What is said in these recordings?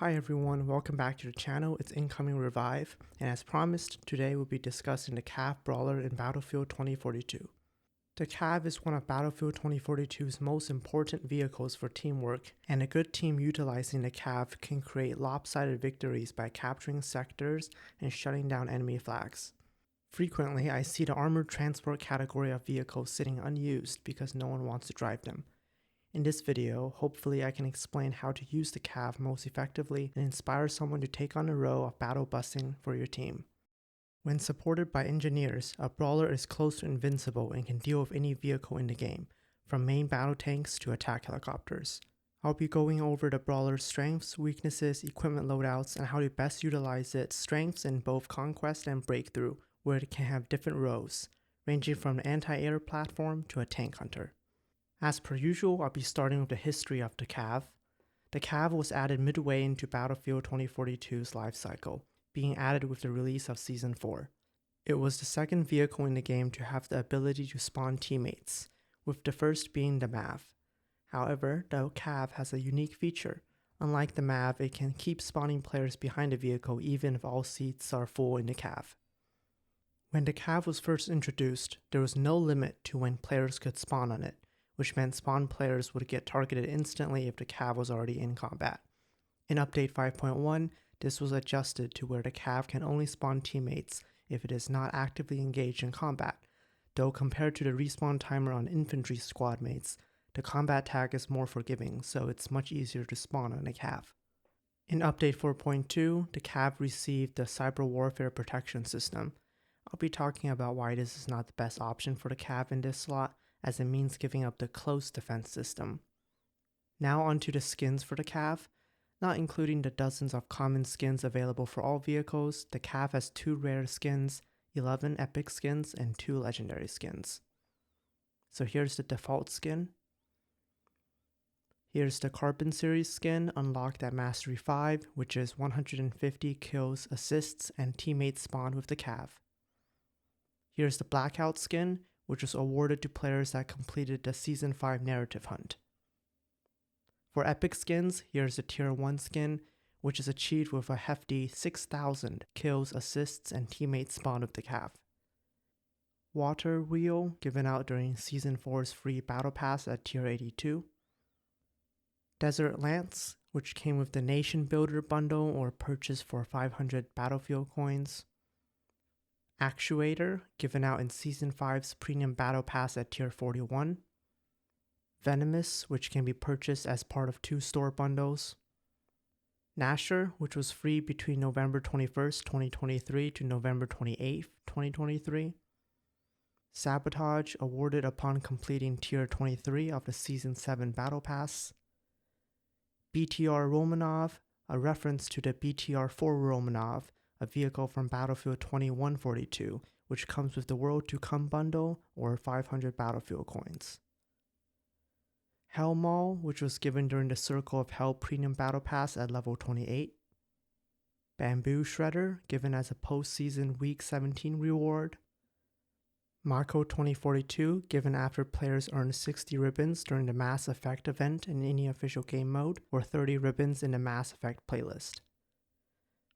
Hi everyone, welcome back to the channel. It's IncomingRevive, and as promised, today we'll be discussing the CAV-Brawler in Battlefield 2042. The CAV is one of Battlefield 2042's most important vehicles for teamwork, and a good team utilizing the CAV can create lopsided victories by capturing sectors and shutting down enemy flags. Frequently, I see the armored transport category of vehicles sitting unused because no one wants to drive them. In this video, hopefully I can explain how to use the CAV most effectively and inspire someone to take on a role of battle busing for your team. When supported by engineers, a brawler is close to invincible and can deal with any vehicle in the game, from main battle tanks to attack helicopters. I'll be going over the brawler's strengths, weaknesses, equipment loadouts, and how to best utilize its strengths in both Conquest and Breakthrough, where it can have different roles, ranging from an anti-air platform to a tank hunter. As per usual, I'll be starting with the history of the CAV. The CAV was added midway into Battlefield 2042's lifecycle, being added with the release of Season 4. It was the second vehicle in the game to have the ability to spawn teammates, with the first being the MAV. However, the CAV has a unique feature. Unlike the MAV, it can keep spawning players behind the vehicle even if all seats are full in the CAV. When the CAV was first introduced, there was no limit to when players could spawn on it, which meant spawn players would get targeted instantly if the CAV was already in combat. In Update 5.1, this was adjusted to where the CAV can only spawn teammates if it is not actively engaged in combat, though compared to the respawn timer on infantry squad mates, the combat tag is more forgiving, so it's much easier to spawn on a CAV. In Update 4.2, the CAV received the Cyber Warfare Protection System. I'll be talking about why this is not the best option for the CAV in this slot, as it means giving up the close defense system. Now onto the skins for the CAV. Not including the dozens of common skins available for all vehicles, the CAV has 2 rare skins, 11 epic skins, and 2 legendary skins. So here's the default skin. Here's the Carbon Series skin, unlocked at Mastery 5, which is 150 kills, assists, and teammates spawned with the CAV. Here's the Blackout skin, which was awarded to players that completed the Season 5 narrative hunt. For epic skins, here's the Tier 1 skin, which is achieved with a hefty 6,000 kills, assists, and teammates spawned with the CAV. Water Wheel, given out during Season 4's free Battle Pass at Tier 82. Desert Lance, which came with the Nation Builder bundle or purchased for 500 Battlefield coins. Actuator, given out in Season 5's Premium Battle Pass at Tier 41. Venomous, which can be purchased as part of 2 store bundles. Nasher, which was free between November 21st, 2023 to November 28th, 2023. Sabotage, awarded upon completing Tier 23 of the Season 7 Battle Pass. BTR Romanov, a reference to the BTR-4 Romanov, a vehicle from Battlefield 2142, which comes with the World to Come bundle or 500 Battlefield coins. Hell Maul, which was given during the Circle of Hell Premium Battle Pass at level 28. Bamboo Shredder, given as a post-season Week 17 reward. Marco 2042, given after players earn 60 ribbons during the Mass Effect event in any official game mode, or 30 ribbons in the Mass Effect playlist.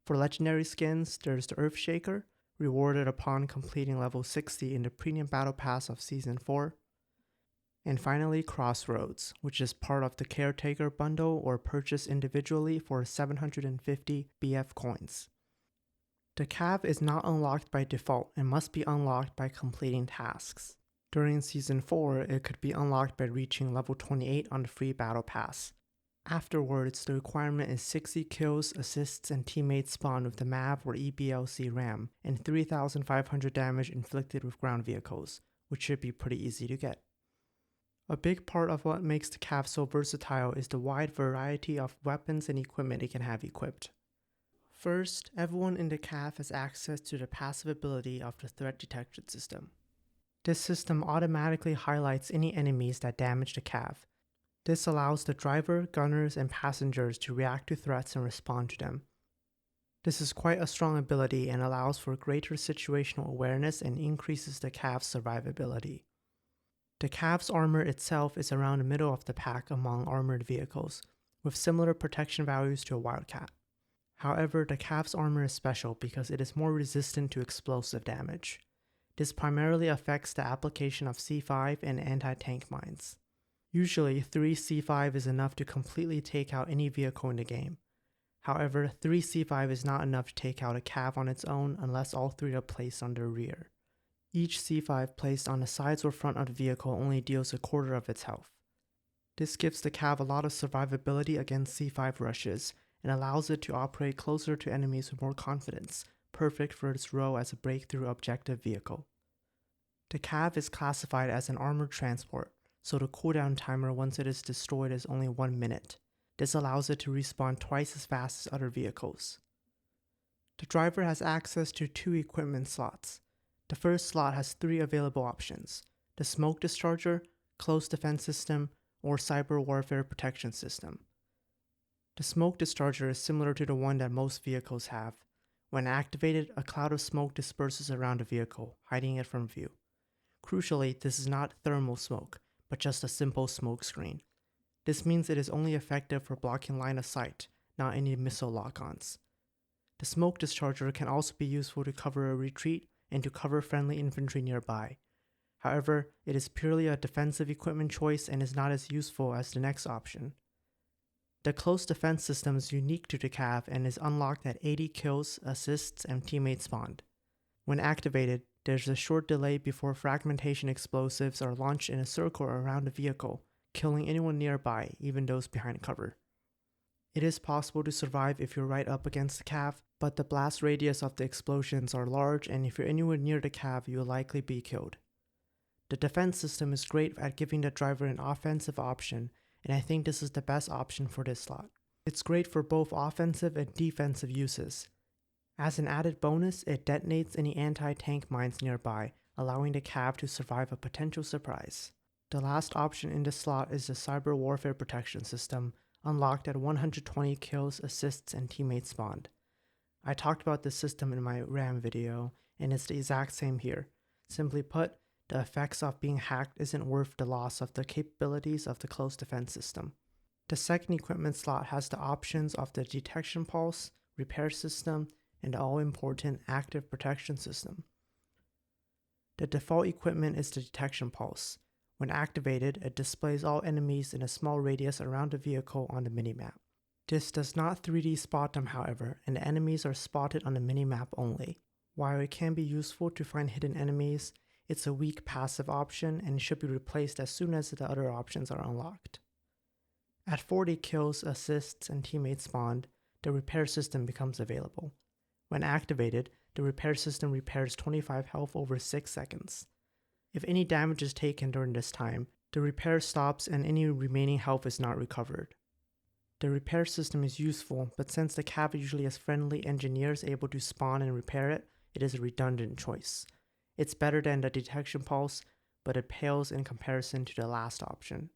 For legendary skins, there's the Earthshaker, rewarded upon completing level 60 in the Premium Battle Pass of Season 4. And finally, Crossroads, which is part of the Caretaker bundle or purchased individually for 750 BF coins. The CAV is not unlocked by default and must be unlocked by completing tasks. During Season 4, it could be unlocked by reaching level 28 on the free Battle Pass. Afterwards, the requirement is 60 kills, assists, and teammates spawned with the MAV or EBLC RAM, and 3,500 damage inflicted with ground vehicles, which should be pretty easy to get. A big part of what makes the CAV so versatile is the wide variety of weapons and equipment it can have equipped. First, everyone in the CAV has access to the passive ability of the threat detection system. This system automatically highlights any enemies that damage the CAV. This allows the driver, gunners, and passengers to react to threats and respond to them. This is quite a strong ability and allows for greater situational awareness and increases the CAV's survivability. The CAV's armor itself is around the middle of the pack among armored vehicles, with similar protection values to a Wildcat. However, the CAV's armor is special because it is more resistant to explosive damage. This primarily affects the application of C5 and anti-tank mines. Usually, 3 C5 is enough to completely take out any vehicle in the game. However, 3 C5 is not enough to take out a CAV on its own unless all 3 are placed on their rear. Each C5 placed on the sides or front of the vehicle only deals a quarter of its health. This gives the CAV a lot of survivability against C5 rushes and allows it to operate closer to enemies with more confidence, perfect for its role as a breakthrough objective vehicle. The CAV is classified as an armored transport, so the cooldown timer once it is destroyed is only 1 minute. This allows it to respawn twice as fast as other vehicles. The driver has access to 2 equipment slots. The first slot has 3 available options: the smoke discharger, close defense system, or cyber warfare protection system. The smoke discharger is similar to the one that most vehicles have. When activated, a cloud of smoke disperses around the vehicle, hiding it from view. Crucially, this is not thermal smoke, but just a simple smoke screen. This means it is only effective for blocking line of sight, not any missile lock-ons. The smoke discharger can also be useful to cover a retreat and to cover friendly infantry nearby. However, it is purely a defensive equipment choice and is not as useful as the next option. The close defense system is unique to the CAV and is unlocked at 80 kills, assists, and teammate spawned. When activated, there's a short delay before fragmentation explosives are launched in a circle around the vehicle, killing anyone nearby, even those behind cover. It is possible to survive if you're right up against the CAV, but the blast radius of the explosions are large, and if you're anywhere near the CAV, you will likely be killed. The defense system is great at giving the driver an offensive option, and I think this is the best option for this slot. It's great for both offensive and defensive uses. As an added bonus, it detonates any anti-tank mines nearby, allowing the CAV to survive a potential surprise. The last option in this slot is the cyber warfare protection system, unlocked at 120 kills, assists, and teammates spawned. I talked about this system in my RAM video, and it's the exact same here. Simply put, the effects of being hacked isn't worth the loss of the capabilities of the close defense system. The second equipment slot has the options of the detection pulse, repair system, and the all-important active protection system. The default equipment is the detection pulse. When activated, it displays all enemies in a small radius around the vehicle on the minimap. This does not 3D spot them, however, and the enemies are spotted on the minimap only. While it can be useful to find hidden enemies, it's a weak passive option and should be replaced as soon as the other options are unlocked. At 40 kills, assists, and teammates spawned, the repair system becomes available. When activated, the repair system repairs 25 health over 6 seconds. If any damage is taken during this time, the repair stops and any remaining health is not recovered. The repair system is useful, but since the CAV usually has friendly engineers able to spawn and repair it, it is a redundant choice. It's better than the detection pulse, but it pales in comparison to the last option.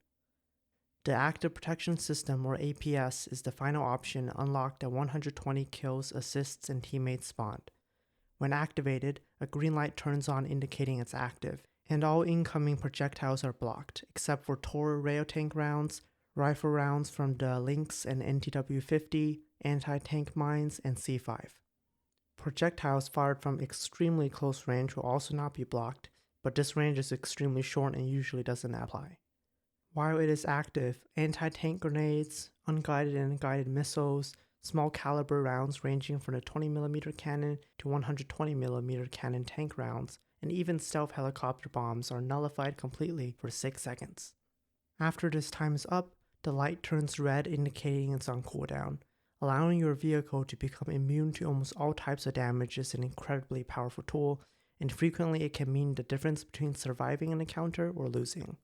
The active protection system, or APS, is the final option, unlocked at 120 kills, assists, and teammates spawned. When activated, a green light turns on indicating it's active, and all incoming projectiles are blocked, except for Tor rail tank rounds, rifle rounds from the Lynx and NTW-50, anti-tank mines, and C5. Projectiles fired from extremely close range will also not be blocked, but this range is extremely short and usually doesn't apply. While it is active, anti-tank grenades, unguided and guided missiles, small caliber rounds ranging from the 20mm cannon to 120mm cannon tank rounds, and even stealth helicopter bombs are nullified completely for 6 seconds. After this time is up, the light turns red indicating it's on cooldown. Allowing your vehicle to become immune to almost all types of damage is an incredibly powerful tool, and frequently it can mean the difference between surviving an encounter or losing.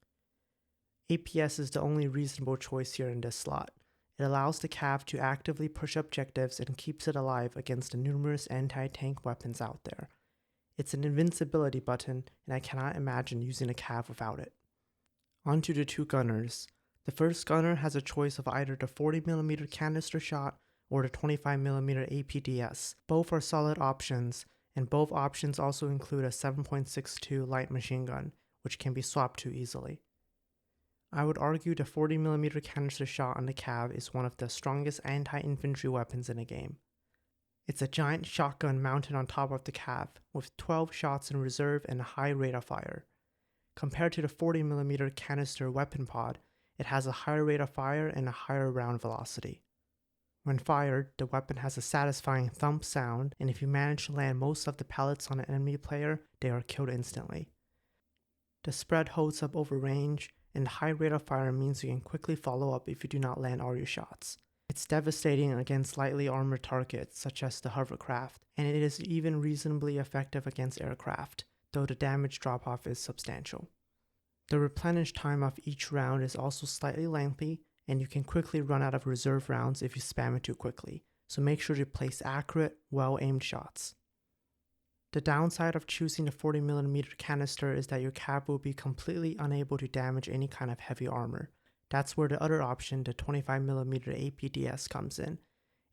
APS is the only reasonable choice here in this slot. It allows the CAV to actively push objectives and keeps it alive against the numerous anti-tank weapons out there. It's an invincibility button, and I cannot imagine using a CAV without it. On to the 2 gunners. The first gunner has a choice of either the 40mm canister shot or the 25mm APDS. Both are solid options, and both options also include a 7.62 light machine gun, which can be swapped to easily. I would argue the 40mm canister shot on the CAV is one of the strongest anti-infantry weapons in the game. It's a giant shotgun mounted on top of the CAV, with 12 shots in reserve and a high rate of fire. Compared to the 40mm canister weapon pod, it has a higher rate of fire and a higher round velocity. When fired, the weapon has a satisfying thump sound, and if you manage to land most of the pellets on an enemy player, they are killed instantly. The spread holds up over range, and the high rate of fire means you can quickly follow up if you do not land all your shots. It's devastating against lightly armored targets such as the hovercraft, and it is even reasonably effective against aircraft, though the damage drop-off is substantial. The replenish time of each round is also slightly lengthy, and you can quickly run out of reserve rounds if you spam it too quickly, so make sure to place accurate, well-aimed shots. The downside of choosing the 40mm canister is that your CAV will be completely unable to damage any kind of heavy armor. That's where the other option, the 25mm APDS, comes in.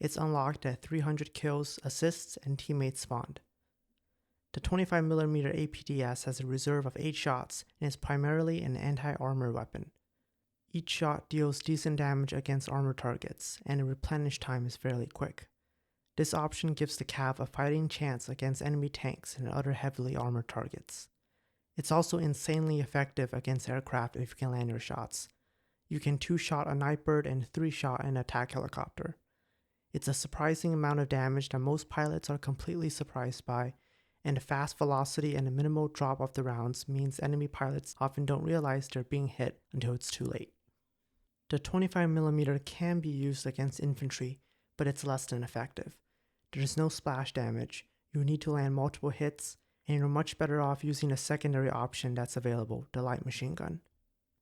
It's unlocked at 300 kills, assists, and teammates spawned. The 25mm APDS has a reserve of 8 shots and is primarily an anti-armor weapon. Each shot deals decent damage against armor targets, and the replenish time is fairly quick. This option gives the CAV a fighting chance against enemy tanks and other heavily armored targets. It's also insanely effective against aircraft if you can land your shots. You can 2-shot a Nightbird and 3-shot an attack helicopter. It's a surprising amount of damage that most pilots are completely surprised by, and the fast velocity and the minimal drop of the rounds means enemy pilots often don't realize they're being hit until it's too late. The 25mm can be used against infantry, but it's less than effective. There is no splash damage, you need to land multiple hits, and you're much better off using a secondary option that's available, the light machine gun.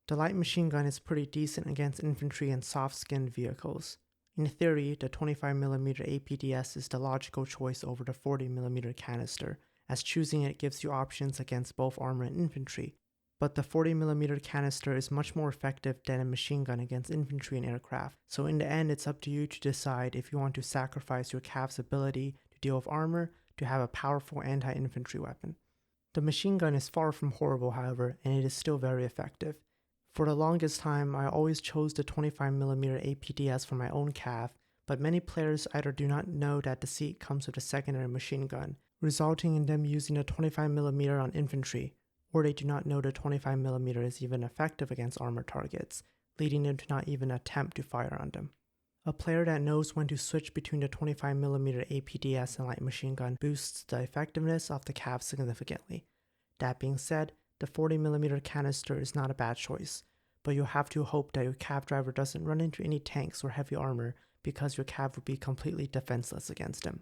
The light machine gun is pretty decent against infantry and soft-skinned vehicles. In theory, the 25mm APDS is the logical choice over the 40mm canister, as choosing it gives you options against both armor and infantry, but the 40mm canister is much more effective than a machine gun against infantry and aircraft, so in the end it's up to you to decide if you want to sacrifice your CAV's ability to deal with armor to have a powerful anti-infantry weapon. The machine gun is far from horrible, however, and it is still very effective. For the longest time, I always chose the 25mm APDS for my own CAV, but many players either do not know that the seat comes with a secondary machine gun, resulting in them using the 25mm on infantry, or they do not know the 25mm is even effective against armored targets, leading them to not even attempt to fire on them. A player that knows when to switch between the 25mm APDS and light machine gun boosts the effectiveness of the CAV significantly. That being said, the 40mm canister is not a bad choice, but you'll have to hope that your CAV driver doesn't run into any tanks or heavy armor because your CAV would be completely defenseless against them.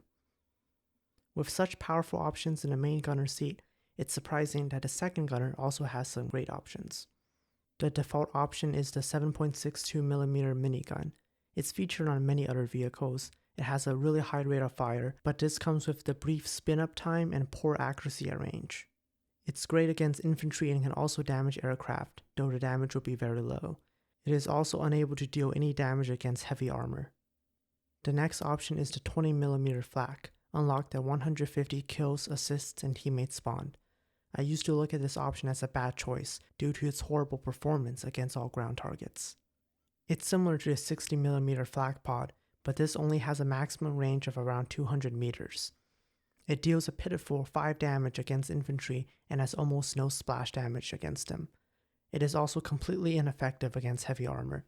With such powerful options in the main gunner seat, it's surprising that the second gunner also has some great options. The default option is the 7.62mm minigun. It's featured on many other vehicles. It has a really high rate of fire, but this comes with the brief spin-up time and poor accuracy at range. It's great against infantry and can also damage aircraft, though the damage will be very low. It is also unable to deal any damage against heavy armor. The next option is the 20mm flak, unlocked at 150 kills, assists, and teammates spawned. I used to look at this option as a bad choice due to its horrible performance against all ground targets. It's similar to the 60mm flak pod, but this only has a maximum range of around 200 meters. It deals a pitiful 5 damage against infantry and has almost no splash damage against them. It is also completely ineffective against heavy armor.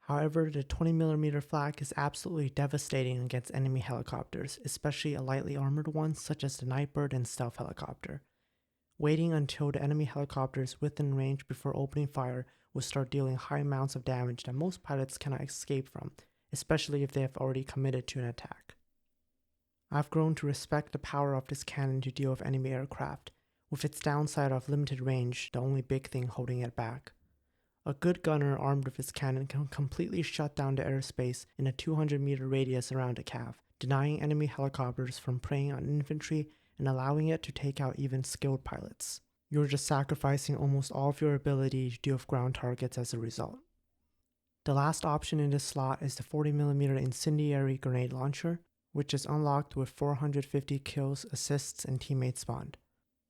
However, the 20mm flak is absolutely devastating against enemy helicopters, especially a lightly armored one such as the Nightbird and stealth helicopter. Waiting until the enemy helicopter is within range before opening fire will start dealing high amounts of damage that most pilots cannot escape from, especially if they have already committed to an attack. I've grown to respect the power of this cannon to deal with enemy aircraft, with its downside of limited range the only big thing holding it back. A good gunner armed with this cannon can completely shut down the airspace in a 200-meter radius around a CAV, denying enemy helicopters from preying on infantry and allowing it to take out even skilled pilots. You're just sacrificing almost all of your ability to deal with ground targets as a result. The last option in this slot is the 40mm incendiary grenade launcher, which is unlocked with 450 kills, assists, and teammates spawned.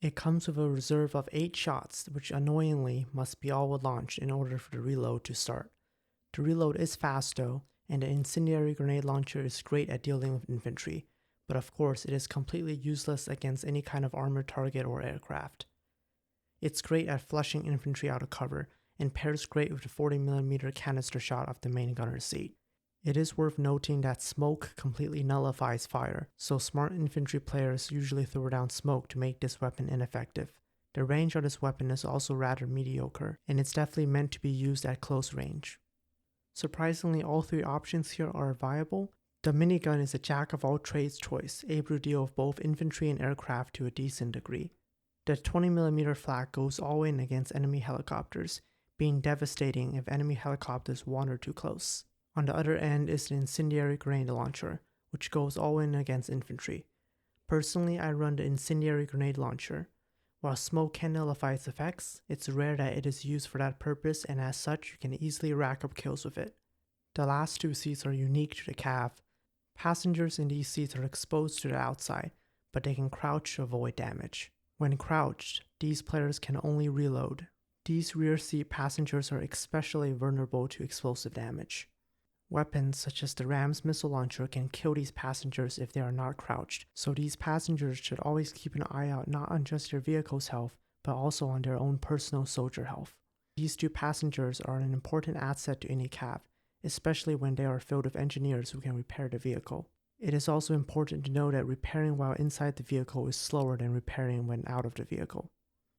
It comes with a reserve of 8 shots, which annoyingly must be all launched in order for the reload to start. The reload is fast though, and the incendiary grenade launcher is great at dealing with infantry, but of course it is completely useless against any kind of armored target or aircraft. It's great at flushing infantry out of cover, and pairs great with the 40mm canister shot of the main gunner's seat. It is worth noting that smoke completely nullifies fire, so smart infantry players usually throw down smoke to make this weapon ineffective. The range of this weapon is also rather mediocre, and it's definitely meant to be used at close range. Surprisingly, all 3 options here are viable. The minigun is a jack-of-all-trades choice, able to deal with both infantry and aircraft to a decent degree. The 20mm flak goes all in against enemy helicopters, being devastating if enemy helicopters wander too close. On the other end is the incendiary grenade launcher, which goes all in against infantry. Personally, I run the incendiary grenade launcher. While smoke can nullify its effects, it's rare that it is used for that purpose, and as such you can easily rack up kills with it. The last 2 seats are unique to the CAV. Passengers in these seats are exposed to the outside, but they can crouch to avoid damage. When crouched, these players can only reload. These rear seat passengers are especially vulnerable to explosive damage. Weapons such as the Ram's missile launcher can kill these passengers if they are not crouched, so these passengers should always keep an eye out not on just their vehicle's health, but also on their own personal soldier health. These 2 passengers are an important asset to any CAV, especially when they are filled with engineers who can repair the vehicle. It is also important to know that repairing while inside the vehicle is slower than repairing when out of the vehicle.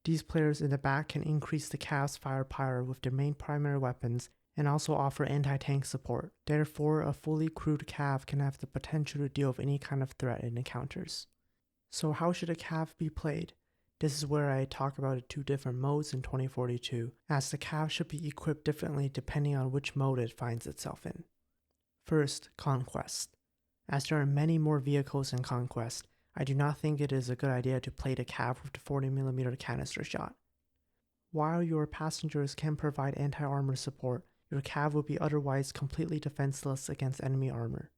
These players in the back can increase the CAV's firepower with their main primary weapons and also offer anti-tank support. Therefore, a fully crewed CAV can have the potential to deal with any kind of threat it encounters. So how should a CAV be played? This is where I talk about the 2 different modes in 2042, as the CAV should be equipped differently depending on which mode it finds itself in. First, Conquest. As there are many more vehicles in Conquest, I do not think it is a good idea to play the CAV with the 40mm canister shot. While your passengers can provide anti-armor support, your CAV will be otherwise completely defenseless against enemy armor.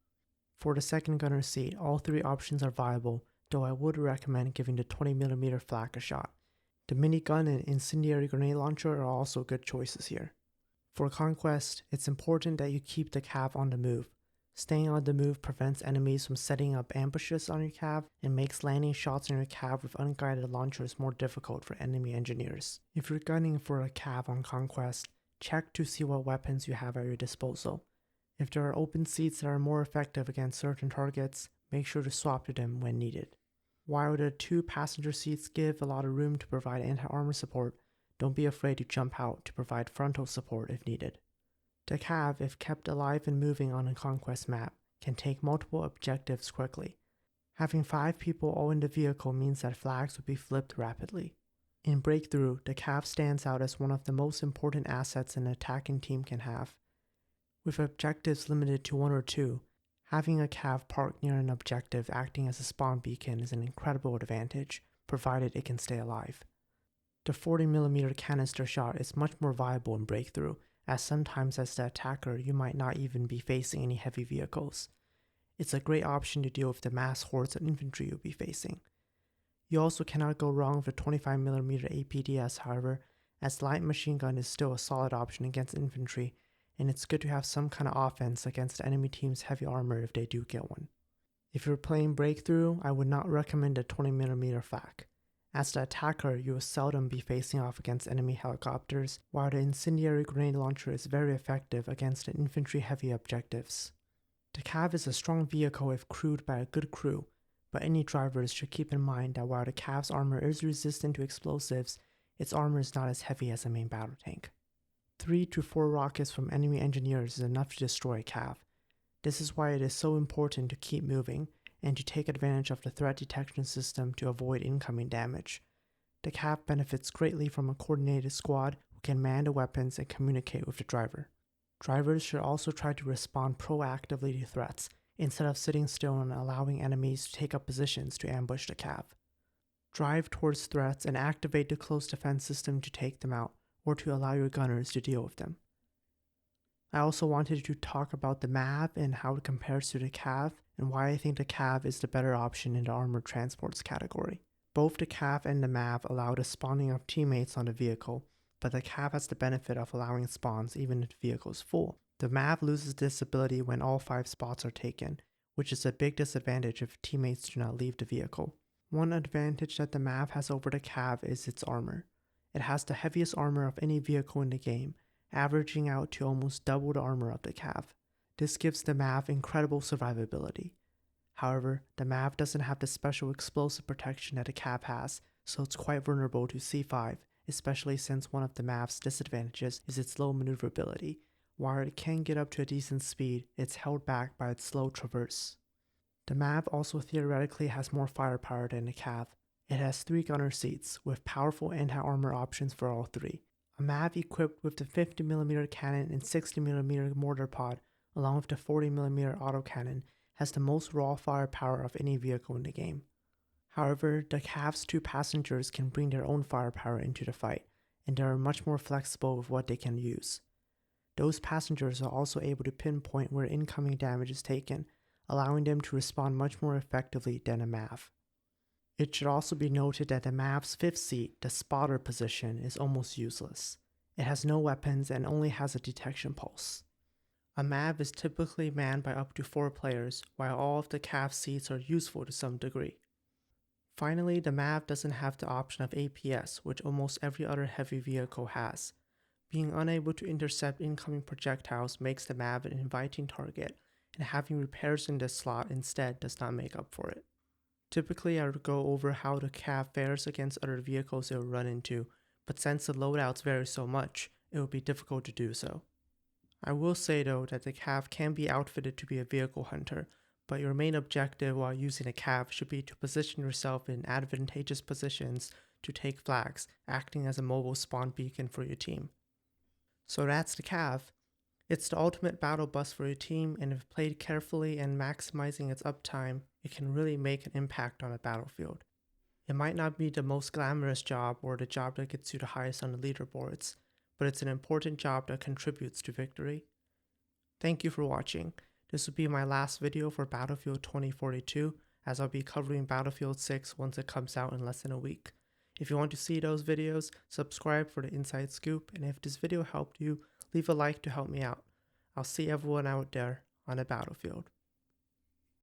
For the second gunner seat, all 3 options are viable, though I would recommend giving the 20mm flak a shot. The minigun and incendiary grenade launcher are also good choices here. For Conquest, it's important that you keep the CAV on the move. Staying on the move prevents enemies from setting up ambushes on your CAV and makes landing shots on your CAV with unguided launchers more difficult for enemy engineers. If you're gunning for a CAV on Conquest, check to see what weapons you have at your disposal. If there are open seats that are more effective against certain targets, make sure to swap to them when needed. While the 2 passenger seats give a lot of room to provide anti-armor support, don't be afraid to jump out to provide frontal support if needed. The CAV, if kept alive and moving on a Conquest map, can take multiple objectives quickly. Having 5 people all in the vehicle means that flags will be flipped rapidly. In Breakthrough, the CAV stands out as one of the most important assets an attacking team can have. With objectives limited to 1 or 2, having a CAV parked near an objective acting as a spawn beacon is an incredible advantage, provided it can stay alive. The 40mm canister shot is much more viable in Breakthrough, as sometimes as the attacker you might not even be facing any heavy vehicles. It's a great option to deal with the mass hordes of infantry you'll be facing. You also cannot go wrong with a 25mm APDS, however, as light machine gun is still a solid option against infantry, and it's good to have some kind of offense against the enemy team's heavy armor if they do get one. If you're playing Breakthrough, I would not recommend a 20mm flak. As the attacker, you will seldom be facing off against enemy helicopters, while the incendiary grenade launcher is very effective against the infantry heavy objectives. The CAV is a strong vehicle if crewed by a good crew, but any drivers should keep in mind that while the CAV's armor is resistant to explosives, its armor is not as heavy as a main battle tank. 3 to 4 rockets from enemy engineers is enough to destroy a CAV. This is why it is so important to keep moving, and to take advantage of the threat detection system to avoid incoming damage. The CAV benefits greatly from a coordinated squad who can man the weapons and communicate with the driver. Drivers should also try to respond proactively to threats, instead of sitting still and allowing enemies to take up positions to ambush the CAV. Drive towards threats and activate the close defense system to take them out, or to allow your gunners to deal with them. I also wanted to talk about the MAV and how it compares to the CAV, and why I think the CAV is the better option in the armored transports category. Both the CAV and the MAV allow the spawning of teammates on the vehicle, but the CAV has the benefit of allowing spawns even if the vehicle is full. The MAV loses this ability when all 5 spots are taken, which is a big disadvantage if teammates do not leave the vehicle. One advantage that the MAV has over the CAV is its armor. It has the heaviest armor of any vehicle in the game, averaging out to almost double the armor of the CAV. This gives the MAV incredible survivability. However, the MAV doesn't have the special explosive protection that the CAV has, so it's quite vulnerable to C5, especially since one of the MAV's disadvantages is its low maneuverability. While it can get up to a decent speed, it's held back by its slow traverse. The MAV also theoretically has more firepower than the CAV. It has 3 gunner seats, with powerful anti-armor options for all 3. A MAV equipped with the 50mm cannon and 60mm mortar pod, along with the 40mm autocannon, has the most raw firepower of any vehicle in the game. However, the CAV's 2 passengers can bring their own firepower into the fight, and they are much more flexible with what they can use. Those passengers are also able to pinpoint where incoming damage is taken, allowing them to respond much more effectively than a MAV. It should also be noted that the MAV's 5th seat, the spotter position, is almost useless. It has no weapons and only has a detection pulse. A MAV is typically manned by up to 4 players, while all of the CAV seats are useful to some degree. Finally, the MAV doesn't have the option of APS, which almost every other heavy vehicle has. Being unable to intercept incoming projectiles makes the MAV an inviting target, and having repairs in this slot instead does not make up for it. Typically, I would go over how the CAV fares against other vehicles it will run into, but since the loadouts vary so much, it would be difficult to do so. I will say though that the CAV can be outfitted to be a vehicle hunter, but your main objective while using a CAV should be to position yourself in advantageous positions to take flags, acting as a mobile spawn beacon for your team. So that's the CAV. It's the ultimate battle bus for your team, and if played carefully and maximizing its uptime, it can really make an impact on a battlefield. It might not be the most glamorous job or the job that gets you the highest on the leaderboards, but it's an important job that contributes to victory. Thank you for watching. This will be my last video for Battlefield 2042, as I'll be covering Battlefield 6 once it comes out in less than a week. If you want to see those videos, subscribe for the inside scoop, and if this video helped you, leave a like to help me out. I'll see everyone out there on the battlefield.